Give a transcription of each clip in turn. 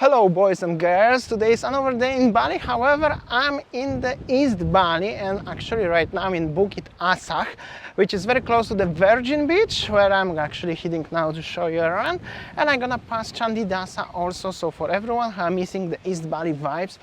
Hello boys and girls, today is another day in Bali. However, I'm in the East Bali and actually right now I'm in Bukit Asah, which is very close to the Virgin Beach, where I'm actually heading now to show you around. And I'm gonna pass Chandidasa also, so for everyone who are missing the East Bali vibes,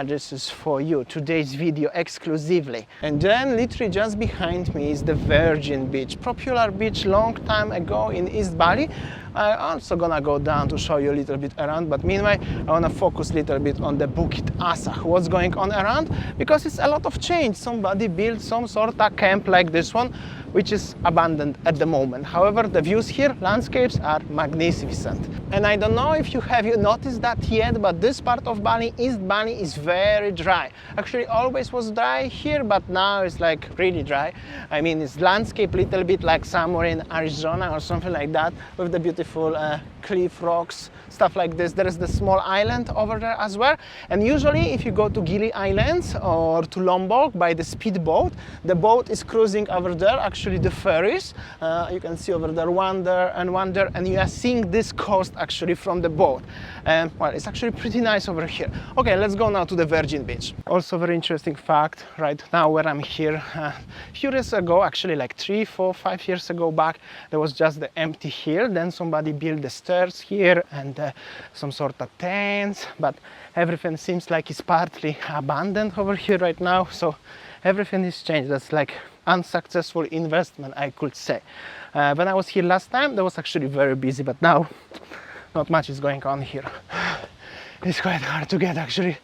this is for you, today's video exclusively. And then literally just behind me is the Virgin Beach, popular beach long time ago in East Bali. I'm also gonna go down to show you a little bit around, but meanwhile I wanna focus a little bit on the Bukit Asah, what's going on around, because it's a lot of change. Somebody built some sort of camp like this one, which is abandoned at the moment. However, the views here, landscapes are magnificent. And I don't know if you noticed that yet, but this part of Bali, East Bali, is very dry. Actually always was dry here, but now it's like really dry. I mean, it's landscape little bit like somewhere in Arizona or something like that, with the beautiful cliff rocks, stuff like this. There is the small island over there as well. And usually if you go to Gili Islands or to Lombok by the speedboat, the boat is cruising over there, actually the ferries. You can see over there one there, and you are seeing this coast actually from the boat. And well, it's actually pretty nice over here. Okay, let's go now to the Virgin Beach. Also very interesting fact, right now where I'm here, a few years ago, actually like 3, 4, 5 years ago back, there was just the empty hill. Then somebody built the stairs here and some sort of tents, but everything seems like it's partly abandoned over here right now, so everything is changed. That's like unsuccessful investment, I could say. When I was here last time, that was actually very busy, but now not much is going on here. It's quite hard to get actually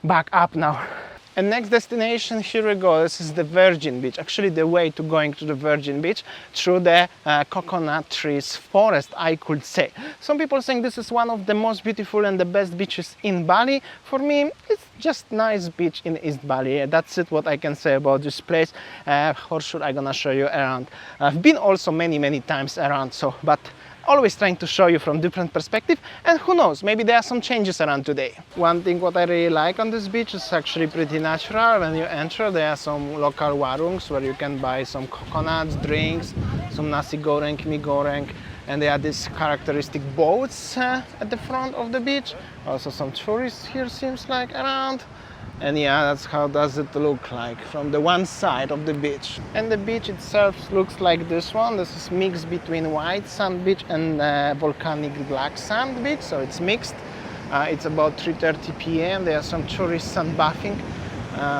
back up now. And next destination, here we go. This is the Virgin Beach. Actually, the way to going to the Virgin Beach through the coconut trees forest, I could say. Some people saying this is one of the most beautiful and the best beaches in Bali. For me, it's just nice beach in East Bali. That's it, what I can say about this place. For sure, I'm gonna show you around. I've been also many times around, so but always trying to show you from different perspective, and who knows, maybe there are some changes around today. One thing what I really like on this beach is actually pretty natural. When you enter, there are some local warungs where you can buy some coconuts, drinks, some nasi goreng, mi goreng, and there are these characteristic boats at the front of the beach. Also some tourists here seems like around. And yeah, that's how does it look like from the one side of the beach. And the beach itself looks like this one. This is mixed between white sand beach and volcanic black sand beach, so it's mixed. It's about 3:30 p.m. There are some tourists sunbathing,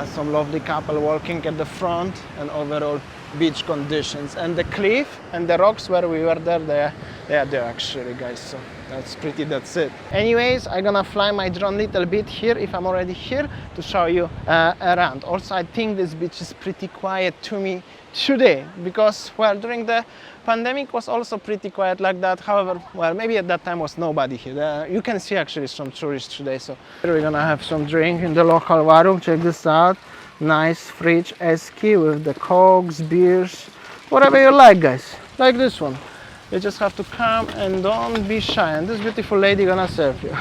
some lovely couple walking at the front, and overall beach conditions. And the cliff and the rocks where we were there, they are there actually, guys. So that's it. Anyways, I'm gonna fly my drone a little bit here, if I'm already here, to show you around. Also, I think this beach is pretty quiet to me today, because well, during the pandemic was also pretty quiet like that. However, well, maybe at that time was nobody here. You can see actually some tourists today. So here we're gonna have some drink in the local warung. Check this out. Nice fridge esky with the cokes, beers, whatever you like, guys. Like this one. You just have to come and don't be shy, and this beautiful lady gonna serve you.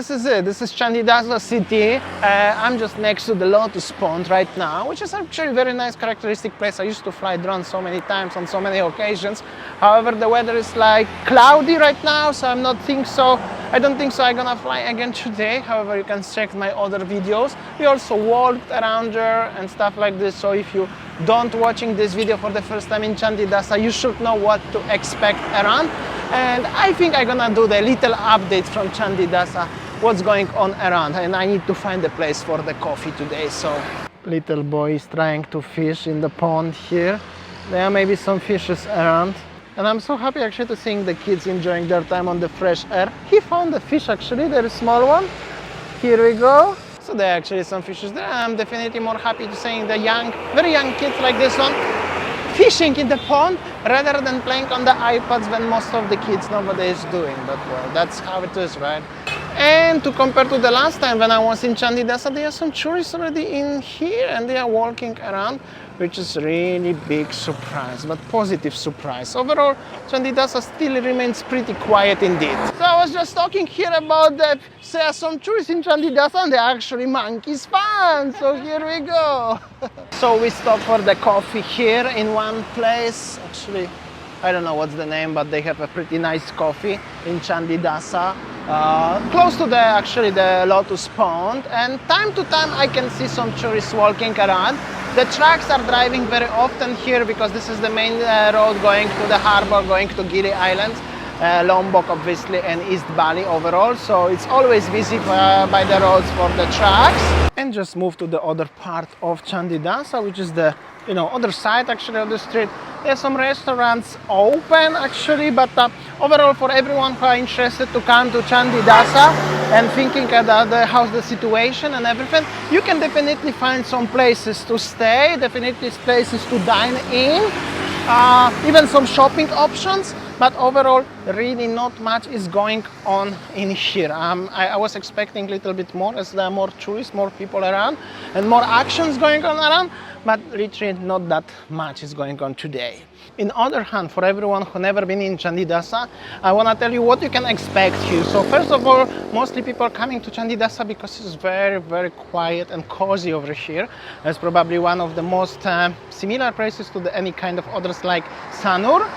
this is it. This is Chandidasa city. I'm just next to the Lotus Pond right now, which is actually a very nice characteristic place. I used to fly drone so many times on so many occasions. However, the weather is like cloudy right now, so I don't think so I'm gonna fly again today. However, you can check my other videos. We also walked around there and stuff like this, so if you don't watching this video for the first time in Chandidasa, you should know what to expect around. And I think I'm gonna do the little update from Chandidasa, what's going on around, and I need to find a place for the coffee today. So little boy is trying to fish in the pond here. There are maybe some fishes around, and I'm so happy actually to seeing the kids enjoying their time on the fresh air. He found a fish actually, very small one. Here we go. So there are actually some fishes there. I'm definitely more happy to seeing the very young kids like this one fishing in the pond rather than playing on the iPads when most of the kids nowadays doing. But well, that's how it is, right? And to compare to the last time when I was in Chandidasa, there are some tourists already in here and they are walking around, which is really big surprise, but positive surprise. Overall, Chandidasa still remains pretty quiet indeed. So I was just talking here about that there are some tourists in Chandidasa and they're actually monkeys fans. So here we go. So we stopped for the coffee here in one place. Actually, I don't know what's the name, but they have a pretty nice coffee in Chandidasa, close to the Lotus Pond. And time to time I can see some tourists walking around. The trucks are driving very often here because this is the main road going to the harbor, going to Gili Islands, Lombok obviously, and East Bali overall. So it's always busy by the roads for the trucks. And just move to the other part of Chandidasa, which is the other side actually of the street. There's some restaurants open actually, but overall for everyone who are interested to come to Chandidasa and thinking about how's the situation and everything, you can definitely find some places to stay, definitely places to dine in, even some shopping options. But overall, really not much is going on in here. I was expecting a little bit more as there are more tourists, more people around, and more actions going on around, but literally not that much is going on today. On the other hand, for everyone who never been in Chandidasa, I want to tell you what you can expect here. So first of all, mostly people coming to Chandidasa because it's very, very quiet and cozy over here. It's probably one of the most similar places to any kind of others like Sanur,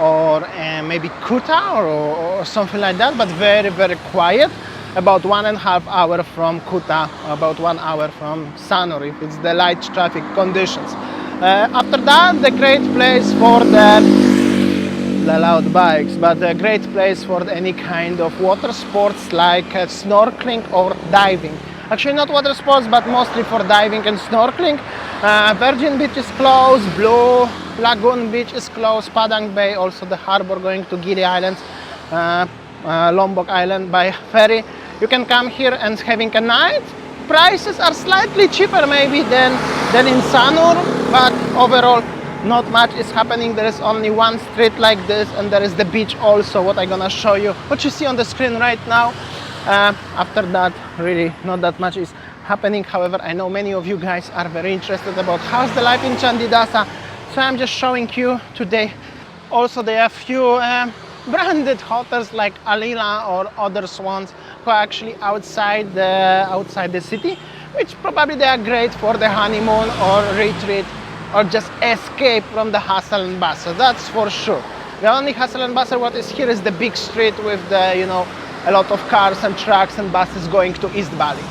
or maybe Kuta or something like that, but very, very quiet. About 1.5 hours from Kuta, about 1 hour from Sanur if it's the light traffic conditions. After that, the great place for the loud bikes, but a great place for any kind of water sports like snorkeling or diving. Actually not water sports, but mostly for diving and snorkeling. Virgin Beach is closed, Blue Lagoon Beach is closed, Padang Bay, also the harbor going to Gili Islands, Lombok Island by ferry. You can come here and having a night. Prices are slightly cheaper maybe than in Sanur, but overall not much is happening. There is only one street like this, and there is the beach also, what I'm gonna show you, what you see on the screen right now. After that, really not that much is happening. However, I know many of you guys are very interested about how's the life in Chandidasa, so I'm just showing you today. Also, there are a few branded hotels like Alila or other ones who are actually outside the city, which probably they are great for the honeymoon or retreat or just escape from the hustle and bustle. That's for sure. The only hustle and bustle what is here is the big street with the a lot of cars and trucks and buses going to East Bali.